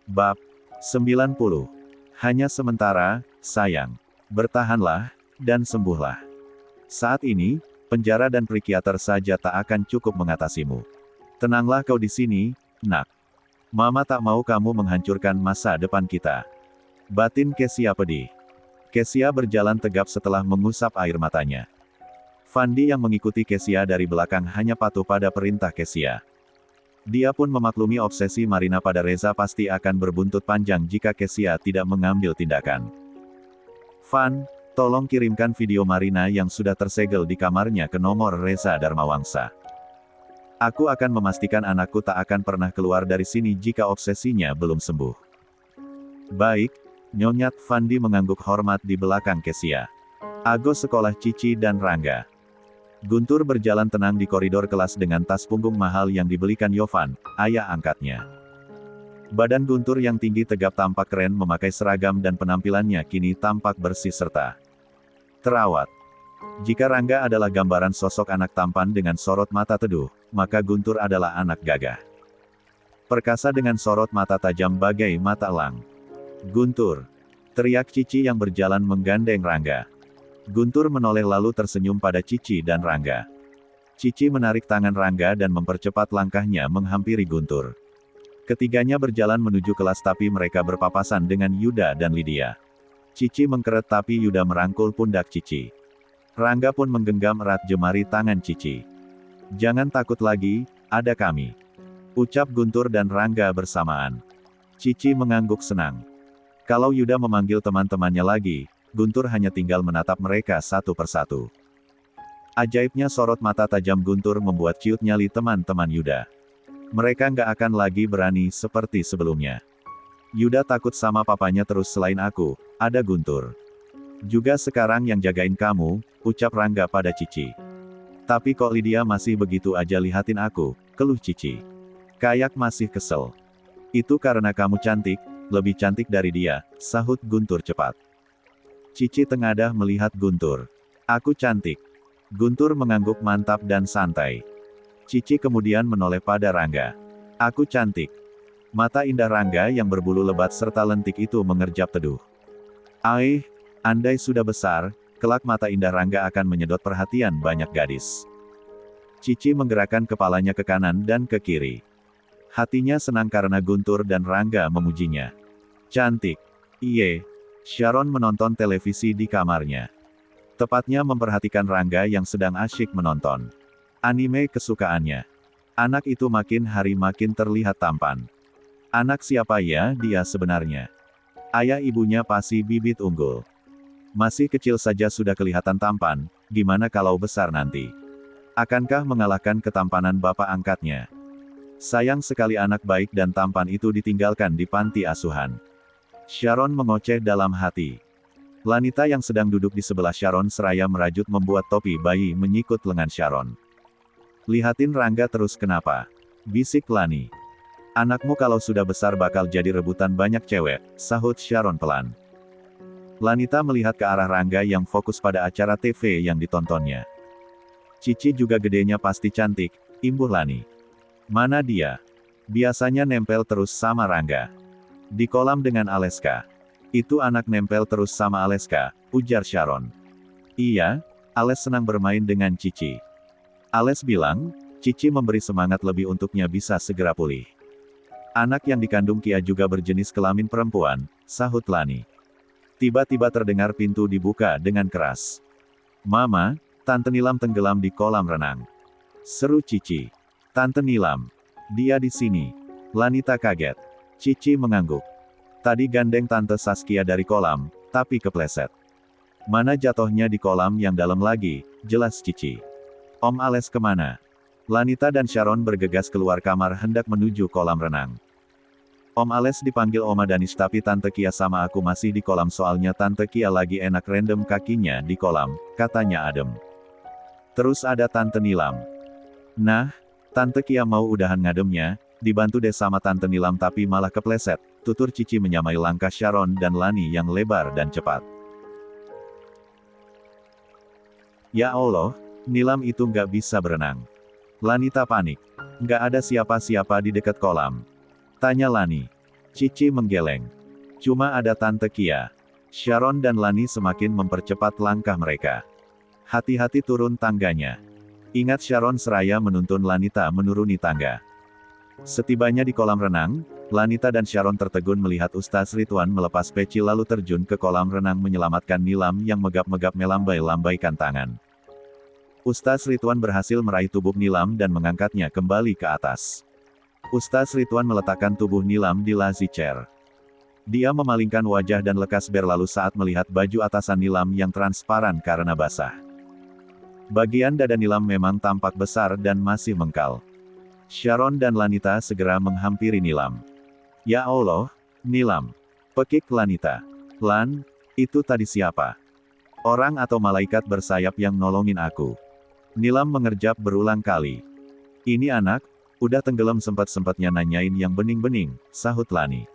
Bab 90. Hanya sementara, sayang. Bertahanlah, dan sembuhlah. Saat ini, penjara dan psikiater saja tak akan cukup mengatasimu. Tenanglah kau di sini, nak. Mama tak mau kamu menghancurkan masa depan kita. Batin Kesia pedih. Kesia berjalan tegap setelah mengusap air matanya. Fandi yang mengikuti Kesia dari belakang hanya patuh pada perintah Kesia. Dia pun memaklumi obsesi Marina pada Reza pasti akan berbuntut panjang jika Kesia tidak mengambil tindakan. Van, tolong kirimkan video Marina yang sudah tersegel di kamarnya ke nomor Reza Darmawangsa. Aku akan memastikan anakku tak akan pernah keluar dari sini jika obsesinya belum sembuh. Baik, Nyonya. Fandi mengangguk hormat di belakang Kesia. Ago sekolah Cici dan Rangga. Guntur berjalan tenang di koridor kelas dengan tas punggung mahal yang dibelikan Yovan, ayah angkatnya. Badan Guntur yang tinggi tegap tampak keren memakai seragam dan penampilannya kini tampak bersih serta terawat. Jika Rangga adalah gambaran sosok anak tampan dengan sorot mata teduh, maka Guntur adalah anak gagah. Perkasa dengan sorot mata tajam bagai mata elang. Guntur! Teriak Cici yang berjalan menggandeng Rangga. Guntur menoleh lalu tersenyum pada Cici dan Rangga. Cici menarik tangan Rangga dan mempercepat langkahnya menghampiri Guntur. Ketiganya berjalan menuju kelas tapi mereka berpapasan dengan Yuda dan Lydia. Cici mengkeret tapi Yuda merangkul pundak Cici. Rangga pun menggenggam erat jemari tangan Cici. Jangan takut lagi, ada kami. Ucap Guntur dan Rangga bersamaan. Cici mengangguk senang. Kalau Yuda memanggil teman-temannya lagi, Guntur hanya tinggal menatap mereka satu persatu. Ajaibnya sorot mata tajam Guntur membuat ciut nyali teman-teman Yuda. Mereka nggak akan lagi berani seperti sebelumnya. Yuda takut sama papanya terus selain aku, ada Guntur. Juga sekarang yang jagain kamu, ucap Rangga pada Cici. Tapi kok Lydia masih begitu aja lihatin aku, keluh Cici. Kayak masih kesel. Itu karena kamu cantik, lebih cantik dari dia, sahut Guntur cepat. Cici tengadah melihat Guntur. Aku cantik. Guntur mengangguk mantap dan santai. Cici kemudian menoleh pada Rangga. Aku cantik. Mata indah Rangga yang berbulu lebat serta lentik itu mengerjap teduh. Andai sudah besar, kelak mata indah Rangga akan menyedot perhatian banyak gadis. Cici menggerakkan kepalanya ke kanan dan ke kiri. Hatinya senang karena Guntur dan Rangga memujinya. Cantik. Iye. Sharon menonton televisi di kamarnya. Tepatnya memperhatikan Rangga yang sedang asyik menonton anime kesukaannya. Anak itu makin hari makin terlihat tampan. Anak siapa ya dia sebenarnya? Ayah ibunya pasti bibit unggul. Masih kecil saja sudah kelihatan tampan, gimana kalau besar nanti? Akankah mengalahkan ketampanan bapak angkatnya? Sayang sekali anak baik dan tampan itu ditinggalkan di panti asuhan. Sharon mengoceh dalam hati. Lanita yang sedang duduk di sebelah Sharon seraya merajut membuat topi bayi menyikut lengan Sharon. Lihatin Rangga terus kenapa? Bisik Lani. Anakmu kalau sudah besar bakal jadi rebutan banyak cewek, sahut Sharon pelan. Lanita melihat ke arah Rangga yang fokus pada acara TV yang ditontonnya. Cici juga gedenya pasti cantik, imbuh Lani. Mana dia? Biasanya nempel terus sama Rangga. Di kolam dengan Aleska. Itu anak nempel terus sama Aleska, ujar Sharon. Iya, Ales senang bermain dengan Cici. Ales bilang, Cici memberi semangat lebih untuknya bisa segera pulih. Anak yang dikandung Kia juga berjenis kelamin perempuan, sahut Lani. Tiba-tiba terdengar pintu dibuka dengan keras. Mama, Tante Nilam tenggelam di kolam renang. Seru Cici. Tante Nilam. Dia di sini. Lanita kaget. Cici mengangguk. Tadi gandeng Tante Saskia dari kolam, tapi kepleset. Mana jatuhnya di kolam yang dalam lagi, jelas Cici. Om Ales kemana? Lanita dan Sharon bergegas keluar kamar hendak menuju kolam renang. Om Ales dipanggil Oma Danis tapi Tante Kia sama aku masih di kolam soalnya Tante Kia lagi enak random kakinya di kolam, katanya adem. Terus ada Tante Nilam. Nah, Tante Kia mau udahan ngademnya, dibantu deh sama Tante Nilam tapi malah kepleset, tutur Cici menyamai langkah Sharon dan Lani yang lebar dan cepat. Ya Allah, Nilam itu nggak bisa berenang. Lanita panik. Nggak ada siapa-siapa di dekat kolam. Tanya Lani. Cici menggeleng. Cuma ada Tante Kia. Sharon dan Lani semakin mempercepat langkah mereka. Hati-hati turun tangganya. Ingat, Sharon seraya menuntun Lanita menuruni tangga. Setibanya di kolam renang, Lanita dan Sharon tertegun melihat Ustaz Ridwan melepas peci lalu terjun ke kolam renang menyelamatkan Nilam yang megap-megap melambai-lambaikan tangan. Ustaz Ridwan berhasil meraih tubuh Nilam dan mengangkatnya kembali ke atas. Ustaz Ridwan meletakkan tubuh Nilam di lazy chair. Dia memalingkan wajah dan lekas berlalu saat melihat baju atasan Nilam yang transparan karena basah. Bagian dada Nilam memang tampak besar dan masih mengkal. Sharon dan Lanita segera menghampiri Nilam. Ya Allah, Nilam. Pekik Lanita. Lan, itu tadi siapa? Orang atau malaikat bersayap yang nolongin aku? Nilam mengerjap berulang kali. Ini anak, udah tenggelam sempat-sempatnya nanyain yang bening-bening, sahut Lani.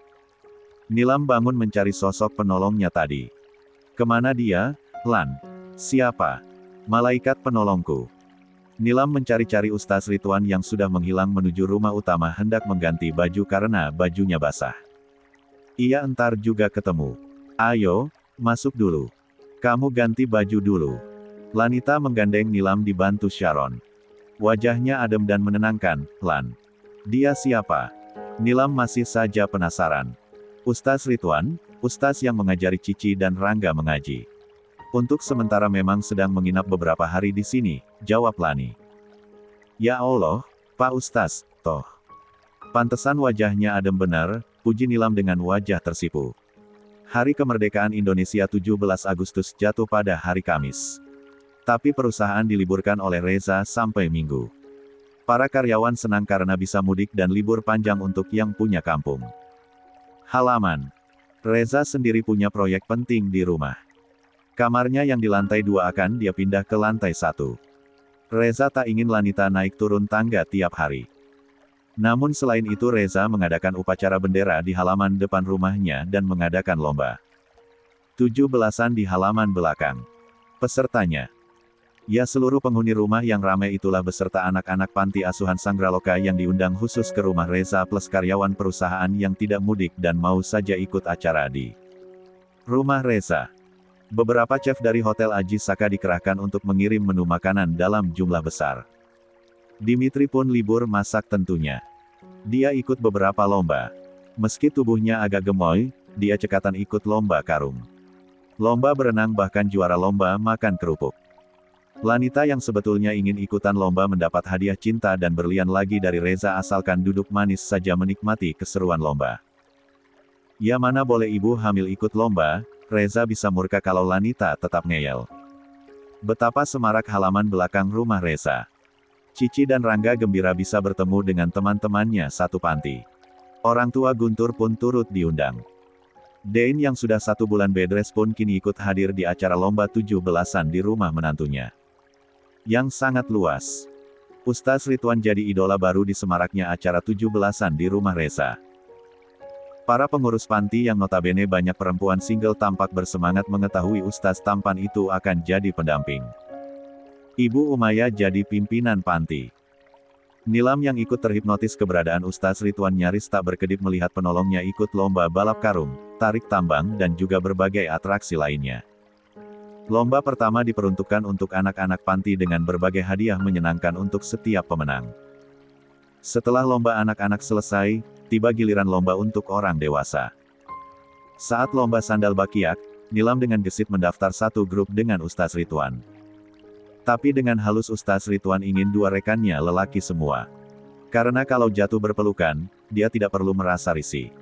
Nilam bangun mencari sosok penolongnya tadi. Kemana dia, Lan? Siapa? Malaikat penolongku. Nilam mencari-cari Ustaz Ridwan yang sudah menghilang menuju rumah utama hendak mengganti baju karena bajunya basah. Iya, entar juga ketemu. Ayo, masuk dulu. Kamu ganti baju dulu. Lanita menggandeng Nilam dibantu Sharon. Wajahnya adem dan menenangkan. Lan. Dia siapa? Nilam masih saja penasaran. Ustaz Ridwan, Ustaz yang mengajari Cici dan Rangga mengaji. Untuk sementara memang sedang menginap beberapa hari di sini, jawab Lani. Ya Allah, Pak Ustaz, toh. Pantesan wajahnya adem benar, puji Nilam dengan wajah tersipu. Hari kemerdekaan Indonesia 17 Agustus jatuh pada hari Kamis. Tapi perusahaan diliburkan oleh Reza sampai Minggu. Para karyawan senang karena bisa mudik dan libur panjang untuk yang punya kampung halaman. Reza sendiri punya proyek penting di rumah. Kamarnya yang di lantai 2 akan dia pindah ke lantai 1. Reza tak ingin Lanita naik turun tangga tiap hari. Namun selain itu Reza mengadakan upacara bendera di halaman depan rumahnya dan mengadakan lomba 17-an di halaman belakang. Pesertanya, ya seluruh penghuni rumah yang ramai itulah beserta anak-anak panti asuhan Sangraloka yang diundang khusus ke rumah Reza plus karyawan perusahaan yang tidak mudik dan mau saja ikut acara di rumah Reza. Beberapa chef dari Hotel Aji Saka dikerahkan untuk mengirim menu makanan dalam jumlah besar. Dimitri pun libur masak tentunya. Dia ikut beberapa lomba. Meski tubuhnya agak gemoy, dia cekatan ikut lomba karung. Lomba berenang bahkan juara lomba makan kerupuk. Lanita yang sebetulnya ingin ikutan lomba mendapat hadiah cinta dan berlian lagi dari Reza asalkan duduk manis saja menikmati keseruan lomba. Ya mana boleh ibu hamil ikut lomba, Reza bisa murka kalau Lanita tetap ngeyel. Betapa semarak halaman belakang rumah Reza. Cici dan Rangga gembira bisa bertemu dengan teman-temannya satu panti. Orang tua Guntur pun turut diundang. Dane yang sudah 1 bulan bedres pun kini ikut hadir di acara lomba 17-an di rumah menantunya. Yang sangat luas. Ustaz Ridwan jadi idola baru di semaraknya acara 17-an di rumah Reza. Para pengurus panti yang notabene banyak perempuan single tampak bersemangat mengetahui Ustaz tampan itu akan jadi pendamping. Ibu Umayyah jadi pimpinan panti. Nilam yang ikut terhipnotis keberadaan Ustaz Ridwan nyaris tak berkedip melihat penolongnya ikut lomba balap karung, tarik tambang dan juga berbagai atraksi lainnya. Lomba pertama diperuntukkan untuk anak-anak panti dengan berbagai hadiah menyenangkan untuk setiap pemenang. Setelah lomba anak-anak selesai, tiba giliran lomba untuk orang dewasa. Saat lomba sandal bakiak, Nilam dengan gesit mendaftar satu grup dengan Ustaz Ridwan. Tapi dengan halus Ustaz Ridwan ingin 2 rekannya lelaki semua. Karena kalau jatuh berpelukan, dia tidak perlu merasa risih.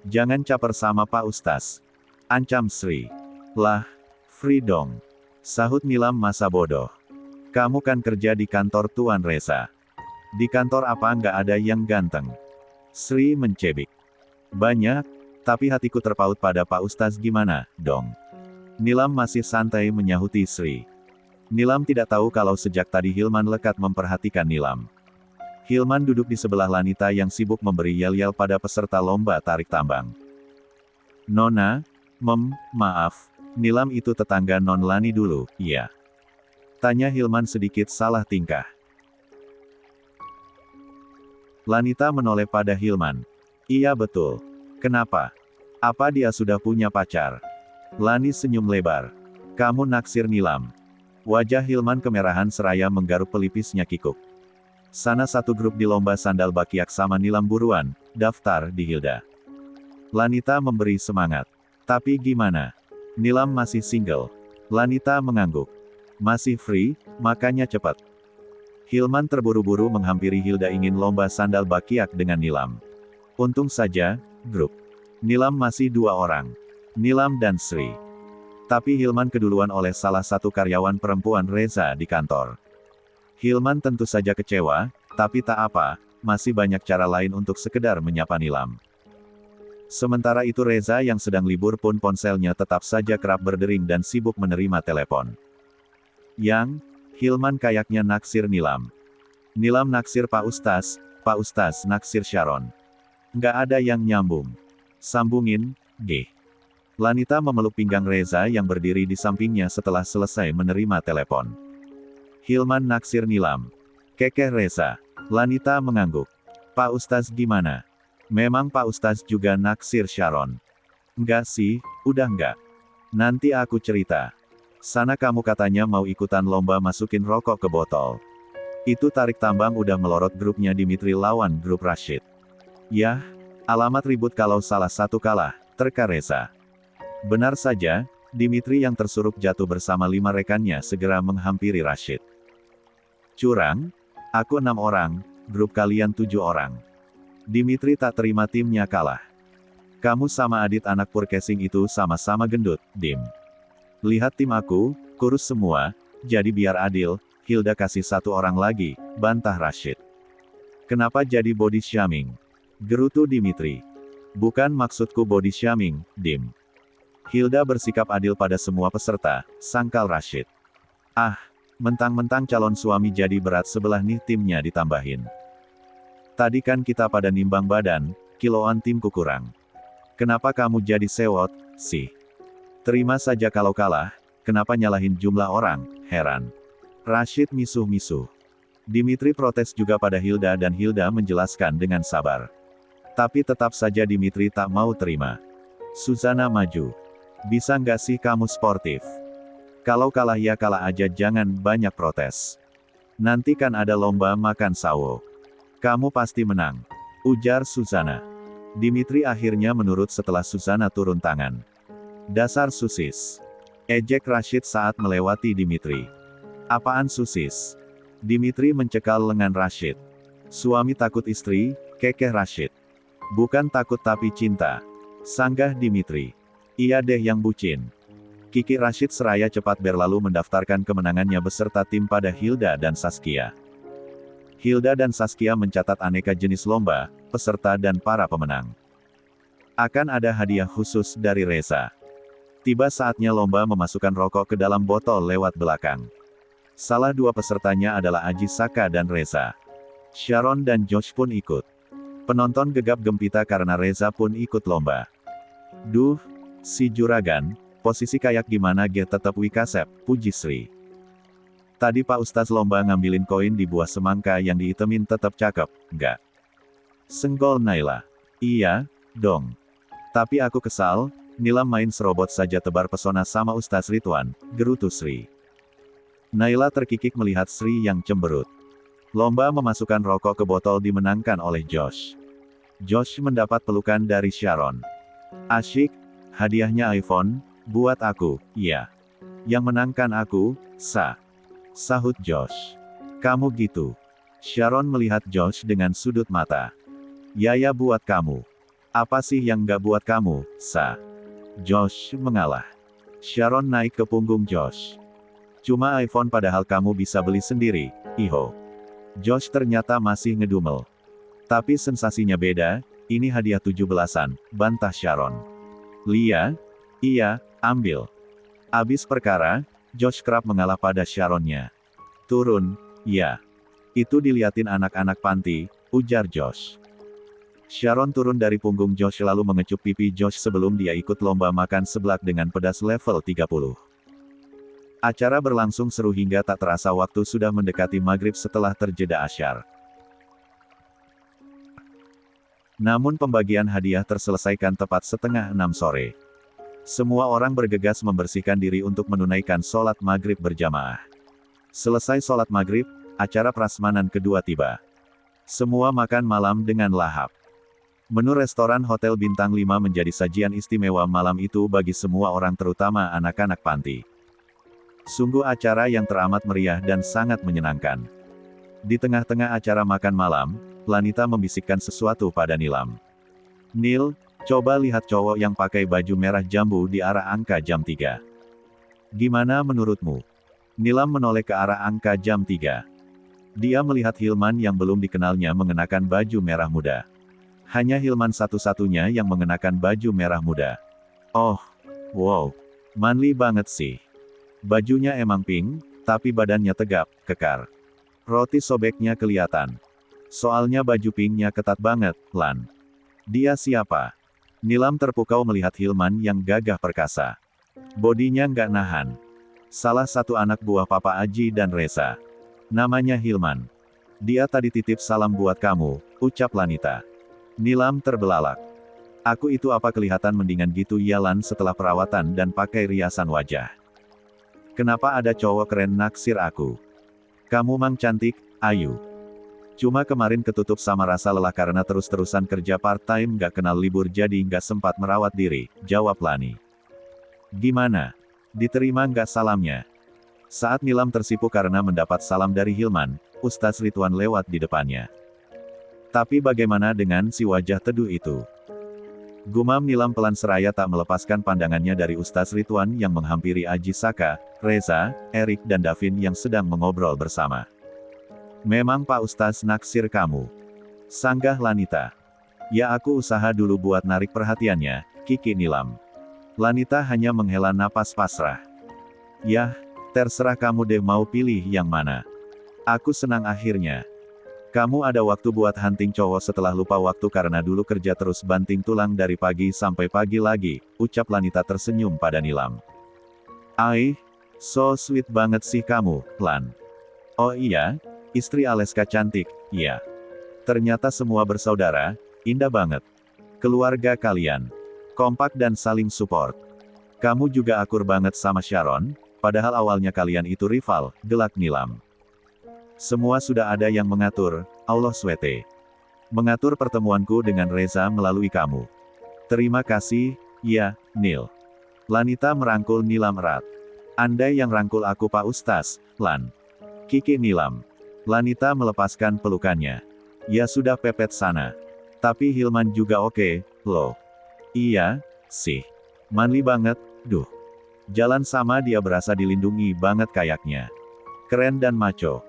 Jangan caper sama Pak Ustaz. Ancam Sri. Lah, free dong. Sahut Nilam masa bodoh. Kamu kan kerja di kantor Tuan Reza. Di kantor apa nggak ada yang ganteng? Sri mencebik. Banyak, tapi hatiku terpaut pada Pak Ustaz gimana, dong? Nilam masih santai menyahuti Sri. Nilam tidak tahu kalau sejak tadi Hilman lekat memperhatikan Nilam. Hilman duduk di sebelah Lanita yang sibuk memberi yel-yel pada peserta lomba tarik tambang. Nona, maaf, Nilam itu tetangga Non Lani dulu, iya. Tanya Hilman sedikit salah tingkah. Lanita menoleh pada Hilman. Iya betul. Kenapa? Apa dia sudah punya pacar? Lani senyum lebar. Kamu naksir Nilam. Wajah Hilman kemerahan seraya menggaruk pelipisnya kikuk. Sana satu grup di lomba sandal Bakiak sama Nilam buruan, daftar di Hilda. Lanita memberi semangat. Tapi gimana? Nilam masih single. Lanita mengangguk. Masih free, makanya cepat. Hilman terburu-buru menghampiri Hilda ingin lomba sandal Bakiak dengan Nilam. Untung saja, grup Nilam masih 2 orang. Nilam dan Sri. Tapi Hilman keduluan oleh salah satu karyawan perempuan Reza di kantor. Hilman tentu saja kecewa, tapi tak apa, masih banyak cara lain untuk sekedar menyapa Nilam. Sementara itu Reza yang sedang libur pun ponselnya tetap saja kerap berdering dan sibuk menerima telepon. Yang, Hilman kayaknya naksir Nilam. Nilam naksir Pak Ustaz naksir Sharon. Nggak ada yang nyambung. Sambungin, G. Lanita memeluk pinggang Reza yang berdiri di sampingnya setelah selesai menerima telepon. Hilman naksir Nilam. Kekeh Reza. Lanita mengangguk. Pak Ustaz gimana? Memang Pak Ustaz juga naksir Sharon. Enggak sih, udah enggak. Nanti aku cerita. Sana kamu katanya mau ikutan lomba masukin rokok ke botol. Itu tarik tambang udah melorot grupnya Dimitri lawan grup Rashid. Yah, alamat ribut kalau salah satu kalah, terka Reza. Benar saja, Dimitri yang tersuruk jatuh bersama 5 rekannya segera menghampiri Rashid. Curang? Aku 6 orang, grup kalian 7 orang. Dimitri tak terima timnya kalah. Kamu sama Adit anak Purkesing itu sama-sama gendut, Dim. Lihat tim aku, kurus semua, jadi biar adil, Hilda kasih 1 orang lagi, bantah Rashid. Kenapa jadi body shaming? Gerutu Dimitri. Bukan maksudku body shaming, Dim. Hilda bersikap adil pada semua peserta, sangkal Rashid. Ah, mentang-mentang calon suami jadi berat sebelah nih timnya ditambahin. Tadi kan kita pada nimbang badan, kiloan timku kurang. Kenapa kamu jadi sewot, sih? Terima saja kalau kalah, kenapa nyalahin jumlah orang, heran. Rashid misuh-misuh. Dimitri protes juga pada Hilda dan Hilda menjelaskan dengan sabar. Tapi tetap saja Dimitri tak mau terima. Suzana maju. Bisa nggak sih kamu sportif? Kalau kalah ya kalah aja jangan banyak protes. Nanti kan ada lomba makan sawo. Kamu pasti menang. Ujar Suzana. Dimitri akhirnya menurut setelah Suzana turun tangan. Dasar susis. Ejek Rashid saat melewati Dimitri. Apaan susis? Dimitri mencekal lengan Rashid. Suami takut istri, kekeh Rashid. Bukan takut tapi cinta. Sanggah Dimitri. Iya deh yang bucin. Kiki Rashid seraya cepat berlalu mendaftarkan kemenangannya beserta tim pada Hilda dan Saskia. Hilda dan Saskia mencatat aneka jenis lomba, peserta dan para pemenang. Akan ada hadiah khusus dari Reza. Tiba saatnya lomba memasukkan rokok ke dalam botol lewat belakang. Salah 2 pesertanya adalah Aji Saka dan Reza. Sharon dan Josh pun ikut. Penonton gegap gempita karena Reza pun ikut lomba. Duh, si juragan, posisi kayak gimana ge tetep wikasep, puji Sri. Tadi Pak Ustaz lomba ngambilin koin di buah semangka yang diitemin tetep cakep, enggak? Senggol Naila. Iya, dong. Tapi aku kesal, Nilam main serobot saja tebar pesona sama Ustaz Ridwan, gerutu Sri. Naila terkikik melihat Sri yang cemberut. Lomba memasukkan rokok ke botol dimenangkan oleh Josh. Josh mendapat pelukan dari Sharon. Asyik, hadiahnya iPhone, buat aku, iya. Yang menangkan aku, sahut Josh. Kamu gitu. Sharon melihat Josh dengan sudut mata. Ya buat kamu. Apa sih yang gak buat kamu, Josh mengalah. Sharon naik ke punggung Josh. Cuma iPhone padahal kamu bisa beli sendiri, iho. Josh ternyata masih ngedumel. Tapi sensasinya beda, ini hadiah 17-an, bantah Sharon. Lia? Iya, ambil. Abis perkara, Josh kerap mengalah pada Sharonnya. Turun, ya. Itu diliatin anak-anak panti, ujar Josh. Sharon turun dari punggung Josh lalu mengecup pipi Josh sebelum dia ikut lomba makan seblak dengan pedas level 30. Acara berlangsung seru hingga tak terasa waktu sudah mendekati maghrib setelah terjeda asyar. Namun pembagian hadiah terselesaikan tepat setengah 6 sore. Semua orang bergegas membersihkan diri untuk menunaikan sholat maghrib berjamaah. Selesai sholat maghrib, acara prasmanan kedua tiba. Semua makan malam dengan lahap. Menu restoran Hotel Bintang 5 menjadi sajian istimewa malam itu bagi semua orang terutama anak-anak panti. Sungguh acara yang teramat meriah dan sangat menyenangkan. Di tengah-tengah acara makan malam, Lanita membisikkan sesuatu pada Nilam. Nil, coba lihat cowok yang pakai baju merah jambu di arah angka jam 3. Gimana menurutmu? Nilam menoleh ke arah angka jam 3. Dia melihat Hilman yang belum dikenalnya mengenakan baju merah muda. Hanya Hilman satu-satunya yang mengenakan baju merah muda. Oh, wow, manly banget sih. Bajunya emang pink, tapi badannya tegap, kekar. Roti sobeknya kelihatan. Soalnya baju pinknya ketat banget, Lan. Dia siapa? Nilam terpukau melihat Hilman yang gagah perkasa. Bodinya nggak nahan. Salah satu anak buah Papa Aji dan Reza. Namanya Hilman. Dia tadi titip salam buat kamu, ucap Lanita. Nilam terbelalak. Aku itu apa kelihatan mendingan gitu ya Lan setelah perawatan dan pakai riasan wajah. Kenapa ada cowok keren naksir aku? Kamu mang cantik, ayu. Cuma kemarin ketutup sama rasa lelah karena terus-terusan kerja part-time gak kenal libur jadi gak sempat merawat diri, jawab Lani. Gimana? Diterima gak salamnya? Saat Nilam tersipu karena mendapat salam dari Hilman, Ustaz Ridwan lewat di depannya. Tapi bagaimana dengan si wajah teduh itu? Gumam Nilam pelan seraya tak melepaskan pandangannya dari Ustaz Ridwan yang menghampiri Aji Saka, Reza, Erik dan Davin yang sedang mengobrol bersama. Memang Pak Ustaz naksir kamu. Sanggah Lanita. Ya aku usaha dulu buat narik perhatiannya, Kiki Nilam. Lanita hanya menghela napas pasrah. Yah, terserah kamu deh mau pilih yang mana. Aku senang akhirnya. Kamu ada waktu buat hunting cowok setelah lupa waktu karena dulu kerja terus banting tulang dari pagi sampai pagi lagi, ucap Lanita tersenyum pada Nilam. Ai, so sweet banget sih kamu, Lan. Oh iya? Istri Aleska cantik, iya. Ternyata semua bersaudara, indah banget. Keluarga kalian. Kompak dan saling support. Kamu juga akur banget sama Sharon, padahal awalnya kalian itu rival, gelak Nilam. Semua sudah ada yang mengatur, Allah swete. Mengatur pertemuanku dengan Reza melalui kamu. Terima kasih, ya, Nil. Lanita merangkul Nilam erat. Andai yang rangkul aku Pak Ustaz, Lan. Kiki Nilam. Lanita melepaskan pelukannya. Ya sudah pepet sana. Tapi Hilman juga oke, loh. Iya, sih. Manly banget, duh. Jalan sama dia berasa dilindungi banget kayaknya. Keren dan maco.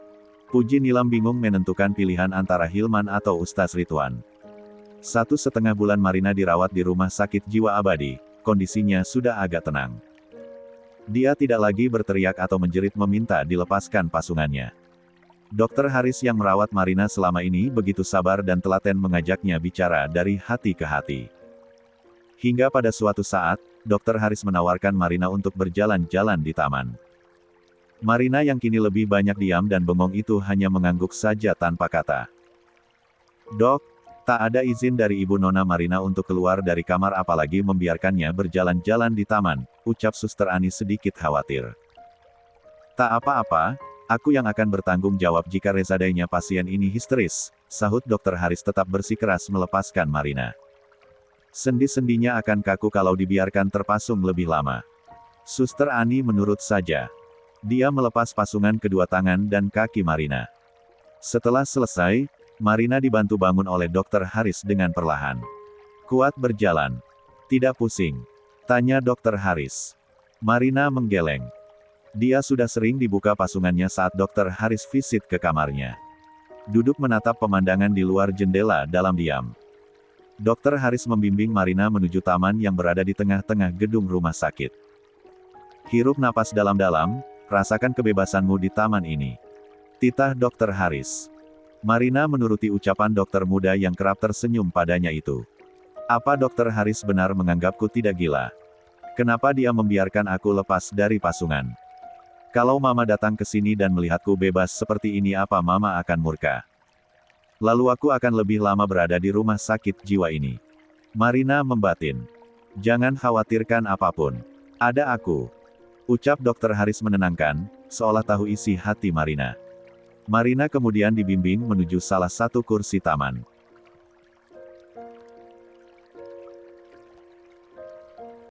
Puji Nilam bingung menentukan pilihan antara Hilman atau Ustaz Ridwan. 1,5 bulan Marina dirawat di rumah sakit jiwa abadi, kondisinya sudah agak tenang. Dia tidak lagi berteriak atau menjerit meminta dilepaskan pasungannya. Dokter Haris yang merawat Marina selama ini begitu sabar dan telaten mengajaknya bicara dari hati ke hati. Hingga pada suatu saat, Dokter Haris menawarkan Marina untuk berjalan-jalan di taman. Marina yang kini lebih banyak diam dan bengong itu hanya mengangguk saja tanpa kata. Dok, tak ada izin dari Ibu Nona Marina untuk keluar dari kamar apalagi membiarkannya berjalan-jalan di taman, ucap Suster Ani sedikit khawatir. Tak apa-apa. Aku yang akan bertanggung jawab jika rezadanya pasien ini histeris, sahut Dokter Haris tetap bersikeras melepaskan Marina. Sendi-sendinya akan kaku kalau dibiarkan terpasung lebih lama. Suster Ani menurut saja. Dia melepas pasungan kedua tangan dan kaki Marina. Setelah selesai, Marina dibantu bangun oleh Dokter Haris dengan perlahan. Kuat berjalan. Tidak pusing? Tanya Dokter Haris. Marina menggeleng. Dia sudah sering dibuka pasungannya saat Dokter Haris visit ke kamarnya. Duduk menatap pemandangan di luar jendela dalam diam. Dokter Haris membimbing Marina menuju taman yang berada di tengah-tengah gedung rumah sakit. Hirup napas dalam-dalam, rasakan kebebasanmu di taman ini. Titah Dokter Haris. Marina menuruti ucapan dokter muda yang kerap tersenyum padanya itu. Apa Dokter Haris benar menganggapku tidak gila? Kenapa dia membiarkan aku lepas dari pasungan? Kalau Mama datang ke sini dan melihatku bebas seperti ini apa Mama akan murka? Lalu aku akan lebih lama berada di rumah sakit jiwa ini. Marina membatin. Jangan khawatirkan apapun. Ada aku. Ucap Dr. Haris menenangkan, seolah tahu isi hati Marina. Marina kemudian dibimbing menuju salah satu kursi taman.